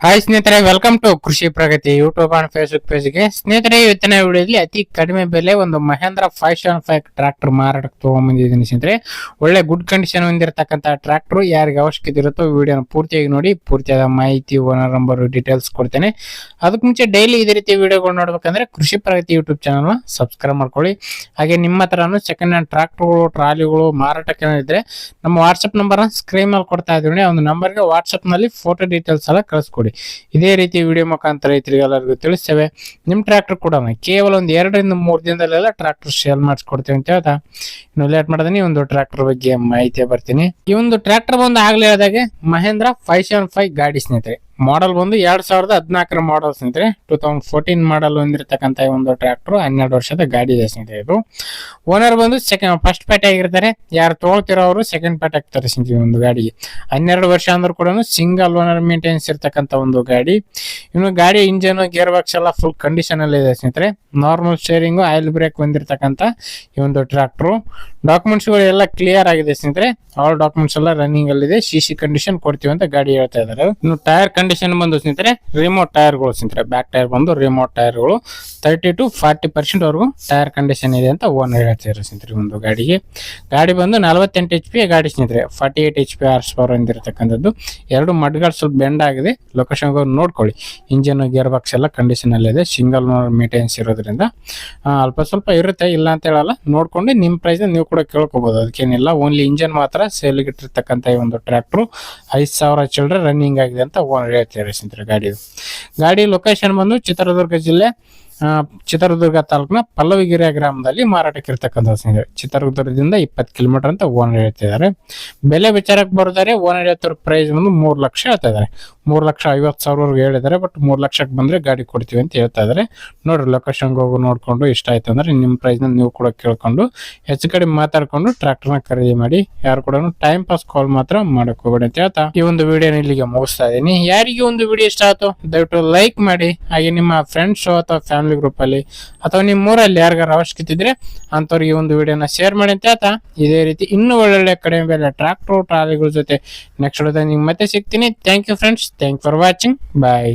Hi ಸ್ನೇಹಿತರೆ, welcome to ಕೃಷಿ ಪ್ರಗತಿ YouTube and Facebook ಪೇಜ್ಗೆ. ಸ್ನೇಹಿತರೆ, ಇವತ್ತಿನ ವಿಡಿಯೋದಲ್ಲಿ ಅತಿ ಕಡಿಮೆ ಬೆಲೆ ಒಂದು ಮಹೇಂದ್ರ 575 ಟ್ರಾಕ್ಟರ್ ಮಾರಾಟಕ್ಕೆ ತಗೊಂಡ್ಬಂದಿದ್ದೀನಿ. ಸ್ನೇಹಿತರೆ, ಒಳ್ಳೆ ಗುಡ್ ಕಂಡೀಷನ್ ಹೊಂದಿರತಕ್ಕಂತ ಟ್ರಾಕ್ಟರ್. ಯಾರಿಗೆ ಅವಶ್ಯಕತೆ ಇರುತ್ತೋ ವಿಡಿಯೋನ ಪೂರ್ತಿಯಾಗಿ ನೋಡಿ, ಪೂರ್ತಿಯಾದ ಮಾಹಿತಿ, ಓನರ್ ನಂಬರ್, ಡೀಟೇಲ್ಸ್ ಕೊಡ್ತೇನೆ. ಅದಕ್ಕೆ ಮುಂಚೆ ಡೈಲಿ ಇದೇ ರೀತಿ ವಿಡಿಯೋಗಳು ನೋಡ್ಬೇಕಂದ್ರೆ ಕೃಷಿ ಪ್ರಗತಿ ಯೂಟ್ಯೂಬ್ ಚಾನಲ್ನ ಸಬ್ಸ್ಕ್ರೈಬ್ ಮಾಡ್ಕೊಳ್ಳಿ. ಹಾಗೆ ನಿಮ್ಮ ಹತ್ರನೂ ಸೆಕೆಂಡ್ ಹ್ಯಾಂಡ್ ಟ್ರಾಕ್ಟರ್ಗಳು, ಟ್ರಾಲಿಗಳು ಮಾರಾಟಕ್ಕೆ ಇದ್ರೆ ನಮ್ಮ ವಾಟ್ಸ್ಆಪ್ ನಂಬರ್ ಸ್ಕ್ರೀನ್ ಮೇಲೆ ಕೊಡ್ತಾ ಇದ್ದೀವಿ. ಆ ಒಂದು ನಂಬರ್ಗೆ ವಾಟ್ಸ್ಆಪ್ ನಲ್ಲಿ ಫೋಟೋ ಡೀಟೇಲ್ಸ್ ಎಲ್ಲ ಕಳಿಸ್ಕೊಡಿ. ಇದೇ ರೀತಿ ವಿಡಿಯೋ ಮುಖಾಂತರ ರೈತರಿಗೆ ಎಲ್ಲರಿಗೂ ತಿಳಿಸ್ತೇವೆ. ನಿಮ್ ಟ್ರಾಕ್ಟರ್ ಕೂಡ ಕೇವಲ ಒಂದು 2 ರಿಂದ 3 ದಿನದಲ್ಲೆಲ್ಲ ಟ್ರಾಕ್ಟರ್ ಸೇಲ್ ಮಾಡಿಸ್ಕೊಡ್ತೇವೆ ಅಂತ ಹೇಳ್ತಾ ಇನ್ನು ಲೇಟ್ ಮಾಡದನಿ ಒಂದು ಟ್ರಾಕ್ಟರ್ ಬಗ್ಗೆ ಮಾಹಿತಿ ಬರ್ತೀನಿ. ಈ ಒಂದು ಟ್ರಾಕ್ಟರ್ ಬಂದು ಆಗ್ಲೇ ಹೇಳಿದಾಗೆ ಮಹೇಂದ್ರ 575 ಗಾಡಿ ಸ್ನೇಹಿತರೆ. ಮಾಡಲ್ ಬಂದು 2014 ಮಾಡಲ್ ಸ್ನೇಹಿತರೆ. 2014 ಮಾಡಲ್ ಹೊಂದಿರತಕ್ಕಂತ ಒಂದು ಟ್ರಾಕ್ಟರ್, 12 ವರ್ಷದ ಗಾಡಿ ಇದೆ ಸ್ನೇಹಿತರೆ. ಇದು ಓನರ್ ಬಂದು ಫಸ್ಟ್ ಪ್ಯಾಟ್ ಆಗಿರ್ತಾರೆ. ಯಾರು ತಗೊಳ್ತಿರೋ ಅವರು ಸೆಕೆಂಡ್ ಪ್ಯಾಟ್ ಆಗ್ತಾರೆ ಸ್ನೇಹಿತರೆ. ಒಂದು ಗಾಡಿಗೆ 12 ವರ್ಷ ಅಂದ್ರೂ ಕೂಡ ಸಿಂಗಲ್ ಓನರ್ ಮೇಂಟೆನೆನ್ಸ್ ಇರ್ತಕ್ಕಂಥ ಒಂದು ಗಾಡಿ. ಇನ್ನು ಗಾಡಿ ಇಂಜನ್, ಗೇರ್ ಬಾಕ್ಸ್ ಎಲ್ಲ ಫುಲ್ ಕಂಡೀಷನ್ ಅಲ್ಲಿ ಇದೆ ಸ್ನೇಹಿತರೆ. ನಾರ್ಮಲ್ ಸ್ಟೇರಿಂಗ್, ಆಯಿಲ್ ಬ್ರೇಕ್ ಹೊಂದಿರತಕ್ಕಂತ ಈ ಒಂದು ಟ್ರಾಕ್ಟರ್. ಡಾಕ್ಯುಮೆಂಟ್ಸ್ ಗಳು ಎಲ್ಲ ಕ್ಲಿಯರ್ ಆಗಿದೆ ಸ್ನೇಹಿತರೆ. ಆಲ್ ಡಾಕ್ಯುಮೆಂಟ್ಸ್ ಎಲ್ಲ ರನ್ನಿಂಗ್ ಅಲ್ಲಿ ಇದೆ. ಸಿಸಿ ಕಂಡೀಷನ್ ಕೊಡ್ತೀವಿ ಅಂತ ಗಾಡಿ ಹೇಳ್ತಾ ಇದ್ದಾರೆ. ಇನ್ನು ಟೈರ್ ಕಂಡೀಷನ್ ಬಂದು ಸ್ನೇಹಿತರೆ ರಿಮೋಟ್ ಟೈರ್ಗಳು ಸ್ನೇಹಿತರೆ. ಬ್ಯಾಕ್ ಟೈರ್ ಬಂದು ರಿಮೋಟ್ ಟೈರ್ಗಳು 30 to 40% ವರೆಗೂ ಟೈರ್ ಕಂಡೀಷನ್ ಇದೆ ಅಂತ ಓನರ್ ಹೇಳ್ತಿದ್ದಾರೆ ಸ್ನೇಹಿತರೆ. ಒಂದು ಗಾಡಿ ಬಂದು 48 HP ಗಾಡಿ ಸ್ನೇಹಿತರೆ. 48 HP ಹಾರ್ಸ್ ಪವರ್ ಹೊಂದಿರತಕ್ಕಂಥದ್ದು. 2 ಮಡ್ಗಾಡ್ ಸ್ವಲ್ಪ ಬೆಂಡ್ ಆಗಿದೆ. ಲೊಕೇಶನ್ ನೋಡ್ಕೊಳ್ಳಿ. ಇಂಜಿನ್, ಗೇರ್ ಬಾಕ್ಸ್ ಎಲ್ಲ ಕಂಡೀಷನ್ ಅಲ್ಲಿ ಇದೆ. ಸಿಂಗಲ್ ಓನರ್ ಮೇಂಟೆನೆನ್ಸ್ ಇರೋದ್ರಿಂದ ಅಲ್ಪ ಸ್ವಲ್ಪ ಇರುತ್ತೆ, ಇಲ್ಲ ಅಂತ ಹೇಳಲ್ಲ. ನೋಡ್ಕೊಂಡು ನಿಮ್ ಪ್ರೈಸ್ ನೀವು ಕೂಡ ಕೇಳ್ಕೋಬಹುದು, ಅದಕ್ಕೇನಿಲ್ಲ. ಓನ್ಲಿ ಇಂಜಿನ್ ಮಾತ್ರ ಸೇಲ್ಗೆ ಇಟ್ಟಿರ್ತಕ್ಕಂಥ ಈ ಒಂದು ಟ್ರಾಕ್ಟರ್ 5,000 ಚಿಲ್ಲರೆ ರನ್ನಿಂಗ್ ಆಗಿದೆ ಅಂತ ಓನರ್ ಹೇಳ್ತಾರೆ ಸ್ನೇಹಿತರೆ. ಗಾಡಿ ಲೊಕೇಶನ್ ಬಂದು ಚಿತ್ರದುರ್ಗ ಜಿಲ್ಲೆ, ಚಿತ್ರದುರ್ಗ ತಾಲೂಕಿನ ಪಲ್ಲವಿಗಿರಿಯ ಗ್ರಾಮದಲ್ಲಿ ಮಾರಾಟಕ್ಕೆ ಇರ್ತಕ್ಕಂಥ ಸ್ನೇಹಿತರೆ. ಚಿತ್ರದುರ್ಗದಿಂದ 20 ಕಿಲೋಮೀಟರ್ ಅಂತ ಓನರ್ ಹೇಳ್ತಿದ್ದಾರೆ. ಬೆಲೆ ವಿಚಾರಕ್ಕೆ ಬರ್ತಾರೆ. ಓನರ್ ಹೇಳ್ತಿರೋ ಪ್ರೈಸ್ ಬಂದು 3 ಲಕ್ಷ ಹೇಳ್ತಾ ಇದ್ದಾರೆ. 3,50,000 ಹೇಳಿದ್ದಾರೆ. ಬಟ್ 3 ಲಕ್ಷಕ್ಕೆ ಬಂದ್ರೆ ಗಾಡಿ ಕೊಡ್ತೀವಿ ಅಂತ ಹೇಳ್ತಾ ಇದ್ದಾರೆ. ನೋಡ್ರಿ, ಲೊಕೇಶನ್ ಹೋಗಿ ನೋಡ್ಕೊಂಡು ಇಷ್ಟ ಆಯ್ತು ಅಂದ್ರೆ ನಿಮ್ ಪ್ರೈಸ್ ನ ನೀವು ಕೂಡ ಕೇಳ್ಕೊಂಡು ಹೆಚ್ಚು ಕಡಿಮೆ ಮಾತಾಡ್ಕೊಂಡು ಟ್ರಾಕ್ಟರ್ ನ ಖರೀದಿ ಮಾಡಿ. ಯಾರು ಕೂಡ ಟೈಮ್ ಪಾಸ್ ಕಾಲ್ ಮಾತ್ರ ಮಾಡಕ್ ಹೋಗ್ಬೇಡಿ ಅಂತ ಹೇಳ್ತಾ ಈ ಒಂದು ವಿಡಿಯೋನ ಇಲ್ಲಿಗೆ ಮುಗಿಸ್ತಾ ಇದೀನಿ. ಯಾರಿಗೆ ಒಂದು ವಿಡಿಯೋ ಇಷ್ಟ ಆಯ್ತು ದಯವಿಟ್ಟು ಲೈಕ್ ಮಾಡಿ. ಹಾಗೆ ನಿಮ್ಮ ಫ್ರೆಂಡ್ಸ್ ಅಥವಾ ಫ್ಯಾಮಿಲಿ ಗ್ರೂಪ್ ಅಲ್ಲಿ ಅಥವಾ ನಿಮ್ಮ ಊರಲ್ಲಿ ಯಾರಿಗಾರ ಅವಶ್ಯಕತೆ ಇದ್ರೆ ಅಂತವ್ರಿಗೆ ಒಂದು ವಿಡಿಯೋನ ಶೇರ್ ಮಾಡಿ ಅಂತ ಹೇಳ್ತಾ ಇದೇ ರೀತಿ ಇನ್ನೂ ಒಳ್ಳೊಳ್ಳೆ ಕಡಿಮೆ ಬೆಲೆ ಟ್ರಾಕ್ಟರ್, ಟ್ರಾಲಿಗಳ ಜೊತೆ ನೆಕ್ಸ್ಟ್ ವಿಡಿಯೋದಲ್ಲಿ ನಿಮ್ಗೆ ಮತ್ತೆ ಸಿಗ್ತೀನಿ. Thank you friends. Thank for watching. Bye.